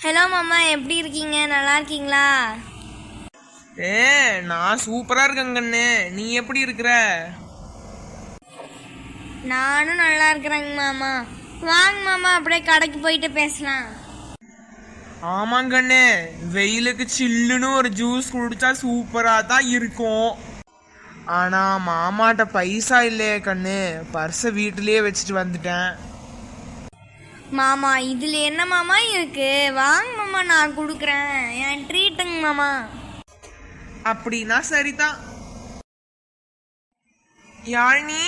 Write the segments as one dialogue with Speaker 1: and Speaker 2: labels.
Speaker 1: Hello மாமா, எப்படி இருக்கீங்க? நல்லா இருக்கீங்களா?
Speaker 2: நான் சூப்பரா இருக்கேன் கண்ணு. நீ எப்படி இருக்கிற?
Speaker 1: நானும் நல்லா இருக்கிறேங்க மாமா. வாங்க மாமா, அப்படியே கடைக்கு போயிட்டு பேசலாம்.
Speaker 2: ஆமாங்க கண்ணு, வெயிலுக்கு சில்லுன்னு ஒரு ஜூஸ் குடிச்சா சூப்பரா தான் இருக்கும். ஆனா மாமாட்ட பைசா இல்லையே கண்ணு, பர்ஸை வீட்டிலேயே வச்சுட்டு வந்துட்டேன்.
Speaker 1: மாமா, இதுல என்ன மாமா இருக்கு? வாங்க மாமா, நான் கொடுக்குறேன். என் ட்ரீட்டுங்க மாமா.
Speaker 2: அப்படின்னா சரிதான். யாழ்னி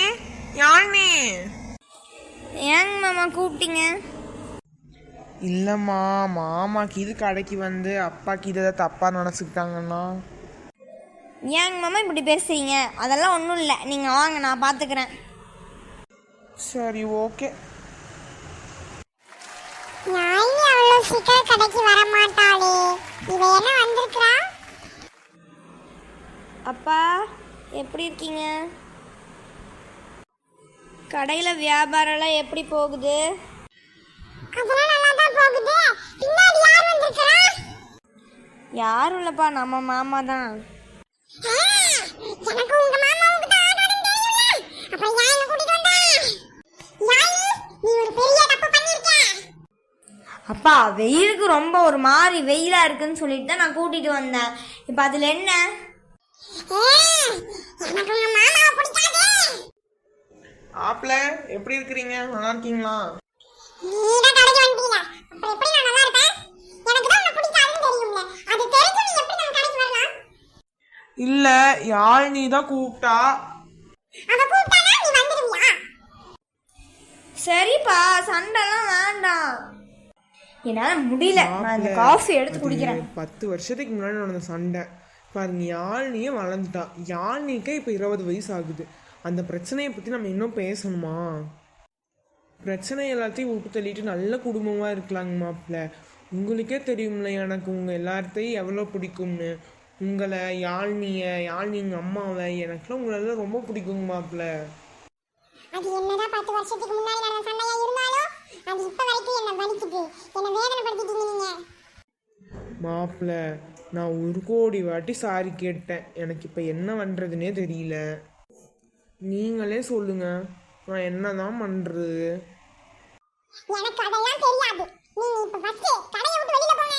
Speaker 2: யாழ்னி.
Speaker 1: ஏங்க மாமா கூப்பிட்டீங்க?
Speaker 2: இல்லம்மா, மாமாக்கு இது கடைக்கு வந்து அப்பாக்கு இதை தப்பா நினைச்சுக்கிட்டாங்கன்னா.
Speaker 1: ஏங்க மாமா இப்படி பேசுறீங்க? அதெல்லாம் ஒன்றும் இல்லை, நீங்கள் வாங்க, நான் பார்த்துக்கிறேன்.
Speaker 2: சரி, ஓகே.
Speaker 3: யாழ்னி அவ்வளோ சீக்கிரம் கடைக்கு வர மாட்டாளே, இவ என்ன வந்திருக்கிறா?
Speaker 1: அப்பா, எப்படி இருக்கீங்க? கடையில் வியாபாரம்லாம் எப்படி போகுது?
Speaker 3: அதெல்லாம் நல்லா தான் போகுது. பின்னாடி யார் வந்திருக்கிறா?
Speaker 1: யாரும் இல்லைப்பா, நம்ம மாமா தான்.
Speaker 3: எனக்கு உங்க மாமாவுக்கு தான் ஆடணும் தெரியும்ல, அப்புறம் யாழ்னி கூட்டிட்டு வந்தா? யாழ்னி, நீ ஒரு பெரிய தப்பு பண்ணிருக்க.
Speaker 1: அப்பா, வெயிலுக்கு ரொம்ப ஒரு மாதிரி வெயிலா இருக்குன்னு சொல்லிட்டு தான் நான் கூட்டிட்டு வந்தேன். இப்ப அதுல என்ன?
Speaker 3: எனக்கு உங்க மாமாவை பிடிக்காது.
Speaker 2: ஆப்ல எப்படி இருக்கிறீங்க? நல்லா இருக்கீங்களா?
Speaker 3: நீதான் கடைக்கு வந்தீங்க, அப்புறம் எப்படி நான் நல்லா இருப்பேன்? எனக்கு தான் உன்னை பிடிக்காதுன்னு தெரியும்ல, அது தெரிஞ்சு நீ எப்படி நம்ம கடைக்கு வரலாம்?
Speaker 2: இல்ல, யாழ்னி தான் கூப்பிட்டா.
Speaker 3: அவ கூப்பிட்டானா நீ வந்துடுவியா?
Speaker 1: சரிப்பா, சண்டைலாம் வேண்டாம். என்னால முடியல, நான் இந்த காஃபி எடுத்து குடிக்கிறேன்.
Speaker 2: 10 வருஷத்துக்கு முன்னாடி நடந்த சண்டை பாருங்க. யாழ்னியே வளர்ந்துட்டா. யாழ்னிக்கே இப்போ 20 வயசு ஆகுது. அந்த பிரச்சனையை பற்றி நம்ம இன்னும் பேசணுமா? பிரச்சனை எல்லாத்தையும் விட்டு தள்ளிட்டு நல்ல குடும்பமாக இருக்கலாங்க மாப்பிள்ள. உங்களுக்கே தெரியும்ல எனக்கு உங்கள் எல்லாத்தையும் எவ்வளோ பிடிக்கும்னு. உங்களை, யாழ்னி எங்கள் அம்மாவை, எனக்குலாம் உங்களெல்லாம் ரொம்ப பிடிக்குங்க மாப்பிள்ள.
Speaker 3: அது என்னதான் 10 வருஷத்துக்கு முன்னாடி நடந்த சண்டையா இருந்தாலும் அது இப்ப வரைக்கும் என்ன வலிக்குது, என்ன வேதனைப்படுத்திட்டீங்க நீங்க.
Speaker 2: மாப்பிள்ள, நான் 1 கோடி வாட்டி சாரி கேட்டேன். எனக்கு இப்போ என்ன பண்ணுறதுனே தெரியல. நீங்களே சொல்லுங்க, நான் என்னதான் பண்ணுறது?
Speaker 3: எனக்கு அதெல்லாம் தெரியாது. நீங்க இப்ப ஃபர்ஸ்ட் கடையை விட்டு வெளியில போங்க.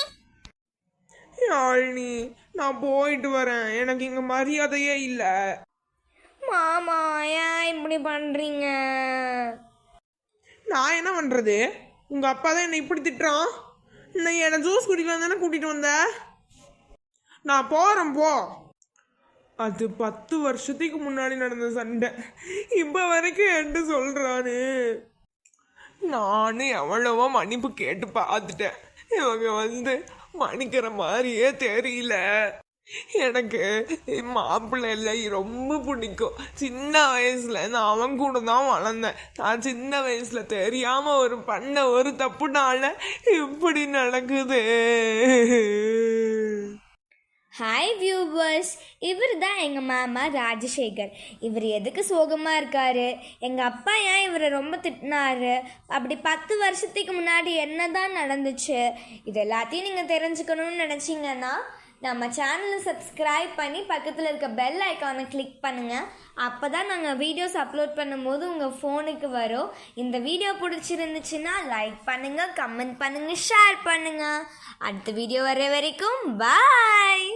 Speaker 2: யாழ்னி, நான் போயிட்டு வரேன். எனக்கு இங்கே மரியாதையே இல்லை.
Speaker 1: மாமா, ஏன் இப்படி பண்றீங்க?
Speaker 2: நான் என்ன பண்ணுறது? உங்கள் அப்பா தான் என்னை இப்படி திட்டுறான். இன்னைக்கு என்னை ஜூஸ் குடிக்கலாம் தானே கூட்டிகிட்டு வந்த. நான் போகிறேன் போ. அது 10 வருஷத்துக்கு முன்னாடி நடந்த சண்டை. இப்போ வரைக்கும் என்கிட்ட சொல்கிறானு. நானும் எவ்வளவோ மன்னிப்பு கேட்டு பார்த்துட்டேன். இவங்க வந்து மன்னிக்கிற மாதிரியே தெரியல. எனக்கு மாப்பிள்ளை ரொம்ப பிடிக்கும். சின்ன வயசுல நான் அவன் கூட தான் வளர்ந்தேன். நான் சின்ன வயசுல தெரியாம பண்ண ஒரு தப்புனால இப்படி நடக்குது.
Speaker 1: ஹாய் வியூவர்ஸ், இவர் தான் எங்கள் மாமா ராஜசேகர். இவர் எதுக்கு சோகமாக இருக்காரு? எங்கள் அப்பா ஏன் இவரை ரொம்ப திட்டினாரு? அப்படி 10 வருஷத்துக்கு முன்னாடி என்ன தான் நடந்துச்சு? இது எல்லாத்தையும் நீங்கள் தெரிஞ்சுக்கணும்னு நினச்சிங்கன்னா நம்ம சேனலை சப்ஸ்கிரைப் பண்ணி பக்கத்தில் இருக்க பெல் ஐக்கானை கிளிக் பண்ணுங்கள். அப்போ தான் நாங்கள் வீடியோஸ் அப்லோட் பண்ணும்போது உங்கள் ஃபோனுக்கு வரும். இந்த வீடியோ பிடிச்சிருந்துச்சுன்னா லைக் பண்ணுங்கள், கமெண்ட் பண்ணுங்கள், ஷேர் பண்ணுங்கள். அடுத்த வீடியோ வர வரைக்கும் பாய்.